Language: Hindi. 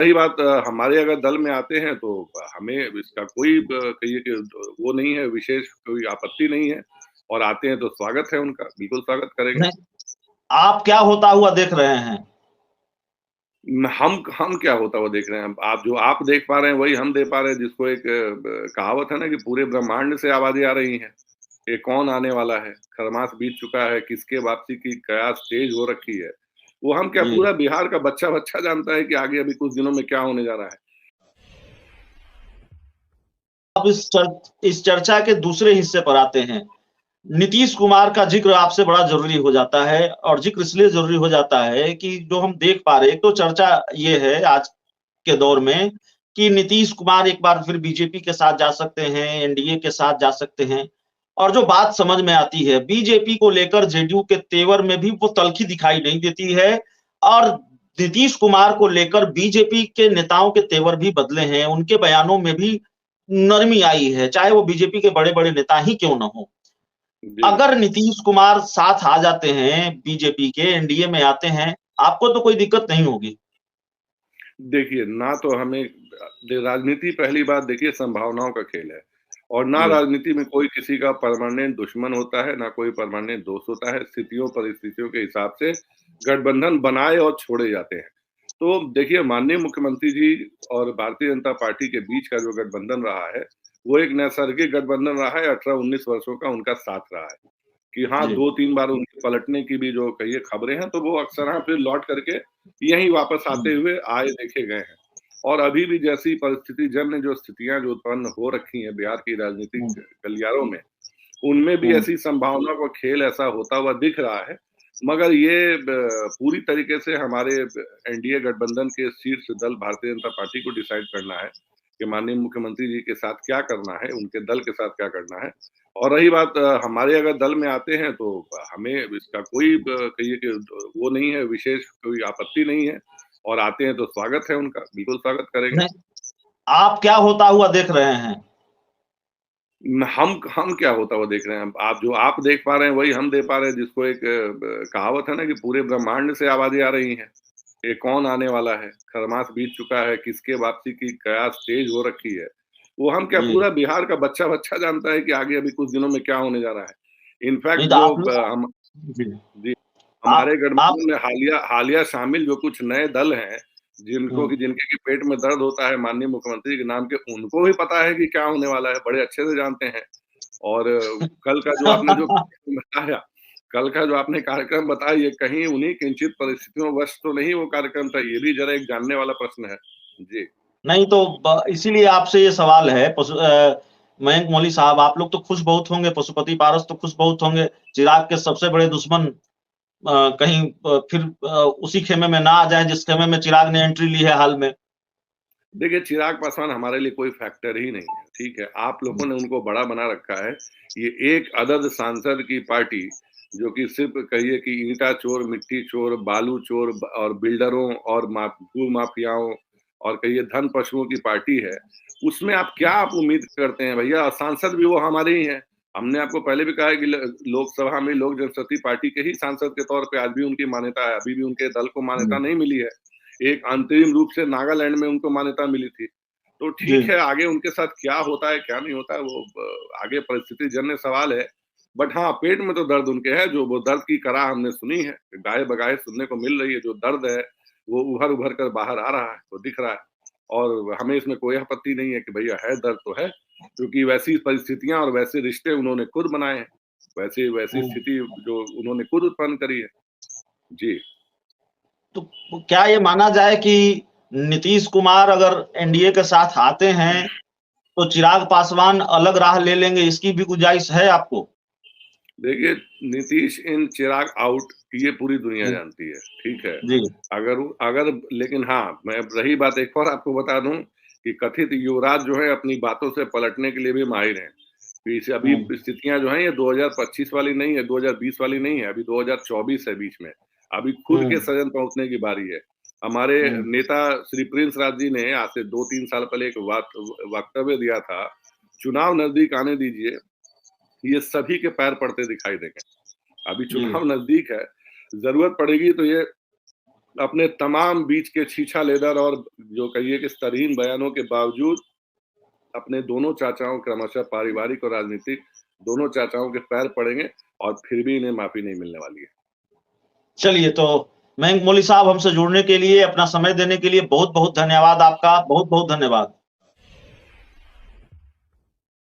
रही बात हमारे अगर दल में आते हैं तो हमें इसका कोई कहिए कि वो नहीं है, विशेष कोई आपत्ति नहीं है और आते हैं तो स्वागत है उनका, बिल्कुल स्वागत करेंगे। नहीं, आप क्या होता हुआ देख रहे हैं? हम क्या होता हुआ देख रहे हैं, आप जो आप देख पा रहे हैं वही हम देख पा रहे हैं, जिसको एक कहावत है ना कि पूरे ब्रह्मांड से आवाज़ें आ रही हैं, कि कौन आने वाला है, खरमास बीत चुका है, किसके वापसी की कयास तेज हो रखी है। वो हम क्या जी। पूरा बिहार का बच्चा-बच्चा जानता है कि आगे अभी कुछ दिनों में क्या होने जा रहा है। अब इस चर्चा के दूसरे हिस्से पर आते हैं। नीतीश कुमार का ज़िक्र आपसे बड़ा ज़रूरी हो जाता है और ज़िक्र इसलिए ज़रूरी हो जाता है कि जो हम देख पा रहे हैं, एक तो चर्चा ये है आज के दौर में कि नीतीश कुमार एक बार फिर बीजेपी के साथ जा सकते हैं, एनडीए के साथ जा सकते हैं और जो बात समझ में आती है, बीजेपी को लेकर जेडीयू के तेवर में भी वो तल्खी दिखाई नहीं देती है और नीतीश कुमार को लेकर बीजेपी के नेताओं के तेवर भी बदले हैं, उनके बयानों में भी नरमी आई है, चाहे वो बीजेपी के बड़े-बड़े नेता ही क्यों ना हों। जी। अगर नीतीश कुमार साथ आ जाते हैं बीजेपी के, एनडीए में आते हैं, आपको तो कोई दिक्कत नहीं होगी। देखिए, ना तो हमें राजनीति पहली बात देखिए संभावनाओं का खेल है और ना जी, राजनीति में कोई किसी का परमानेंट दुश्मन होता है, ना कोई परमानेंट दोस्त होता है। स्थितियों, परिस्थितियों के हिसाब से गठबंधन बनाए और छोड़े जाते हैं। तो देखिए, माननीय मुख्यमंत्री जी और भारतीय जनता पार्टी के बीच का जो गठबंधन रहा है, वो एक नैसर्गिक गठबंधन रहा है, 18-19 वर्षों का उनका साथ रहा है। कि हाँ, जी, 2-3 बार उनके पलटने की भी जो कहिए खबरें हैं, तो वो अक्सर हाँ, फिर लौट करके यहीं वापस आते हुँ, हुए आए देखे गए हैं। और अभी भी जैसी परिस्थिति जन्य जो स्थितियाँ जो उत्पन्न हो रखी हैं बिहार की राजनीतिक हुँ, गलियारों में, उनमें भी हुँ, ऐसी संभावना का खेल ऐसा होता हुआ दिख रहा है। मगर ये पूरी तरीके से हमारे एनडीए गठबंधन के शीर्ष दल भारतीय जनता पार्टी को डिसाइड करना है, कि माननीय मुख्यमंत्री जी के साथ क्या करना है, उनके दल के साथ क्या करना है। और रही बात हमारे अगर दल में आते हैं तो हमें इसका कोई कहिए कि वो नहीं है, विशेष कोई आपत्ति नहीं है और आते हैं तो स्वागत है उनका, बिल्कुल स्वागत करेंगे। नहीं, आप क्या होता हुआ देख रहे हैं? हम क्या होता हुआ देख रहे हैं, आप जो आप देख पा रहे हैं वही हम देख पा रहे हैं, जिसको एक कहावत है ना कि पूरे ब्रह्मांड से आवाज़ें आ रही हैं, कि कौन आने वाला है, खरमास बीत चुका है, किसके वापसी की कयास तेज हो रखी है। वो हम क्या जी, पूरा बिहार का बच्चा-बच्चा जानता है कि आगे अभी कुछ दिनों में क्या होने जा रहा है। इनफैक्ट नहीं तो जो आप लोग हम जी, जी, हमारे आप गठबंधन में हालिया हालिया शामिल जो कुछ नए दल हैं, हुँ, जिनके कि पेट में दर्द होता है माननीय मुख्यमंत्री के नाम के, उनको भी पता है कि क्या होने वाला है, बड़े अच्छे से जानते हैं। और कल का जो आपने जो बताया कल का जो आपने कार्यक्रम बताया, ये कहीं उन्हीं किंचित परिस्थितियों वश तो नहीं वो कार्यक्रम था, ये भी ज़रा एक जानने वाला प्रश्न है। जी। नहीं तो इसीलिए आपसे ये सवाल है मयंक मौली साहब आप लोग तो खुश बहुत होंगे, पशुपति पारस तो खुश बहुत होंगे, चिराग के सबसे बड़े दुश्मन कहीं फिर उसी खेमे में ना आ जाएँ जिस खेमे में चिराग ने एंट्री ली है हाल में। देखिए, चिराग पासवान हमारे लिए कोई फैक्टर ही नहीं है, ठीक है? आप लोगों ने उनको बड़ा बना रखा है। ये एक अदद सांसद की पार्टी, जो कि सिर्फ़ कहिए कि ईंटा चोर, मिट्टी चोर, बालू चोर और बिल्डरों और भू माफियाओं और कहिए धन पशुओं की पार्टी है। उसमें आप क्या आप उम्मीद करते हैं भैया? सांसद भी वो हमारे ही हैं। हमने आपको पहले भी कहा है कि लोकसभा में लोक जनशक्ति पार्टी के ही सांसद के तौर पे आज भी उनकी मान्यता है, अभी भी उनके दल को मान्यता हुँ, नहीं मिली है। एक अंतरिम रूप से नागालैंड में उनको मान्यता मिली थी। तो जी। ठीक है, आगे उनके साथ क्या होता है, क्या नहीं होता है, वो आगे परिस्थिति जन्य सवाल है। बट हाँ, पेट में तो दर्द उनके है, जो वो दर्द की कराह हमने सुनी है, गाये-बगाए सुनने को मिल रही है, जो दर्द है, वो उभर-उभर कर बाहर आ रहा है, वो दिख रहा है। और हमें इसमें कोई आपत्ति नहीं है कि भैया है दर्द तो है, क्योंकि वैसी परिस्थितियाँ और वैसे रिश्ते उन्होंने खुद बनाए हैं। वैसी वैसी हुँ, स्थिति जो उन्होंने खुद उत्पन्न करी है। जी। तो क्या ये माना जाए कि नीतीश कुमार अगर एनडीए के साथ आते हैं, तो चिराग पासवान अलग राह ले लेंगे, इसकी भी गुंजाइश है आपको? देखिए, नीतीश इन, चिराग आउट, ये पूरी दुनिया जी, जानती है, ठीक है। जी, अगर लेकिन हाँ, मैं रही बात एक और आपको बता दूँ कि कथित युवराज जो है अपनी बातों से पलटने के लिए भी माहिर हैं। तो इसे अभी हुँ, स्थितियाँ जो हैं ये 2025 वाली नहीं है, 2020 वाली नहीं है, अभी 2024 है बीच में। अभी खुद के हुँ, सदन पहुँचने की बारी है। हमारे हुँ, नेता श्री प्रिंस राज जी ने आज से 2-3 साल पहले एक वक्तव्य दिया था, चुनाव नज़दीक आने दीजिए, ये सभी के पैर पड़ते दिखाई देंगे। अभी जी, चुनाव नज़दीक है, ज़रूरत पड़ेगी तो ये अपने तमाम बीच के छीछा लेदर और जो कहिए कि स्तरहीन बयानों के बावजूद अपने दोनों चाचाओं, क्रमशः पारिवारिक और राजनीतिक दोनों चाचाओं के पैर पड़ेंगे और फिर भी इन्हें माफी नहीं मिलने वाली है। चलिए, तो मयंक मौली साहब, हमसे जुड़ने के लिए, अपना समय देने के लिए बहुत बहुत धन्यवाद आपका। बहुत बहुत धन्यवाद।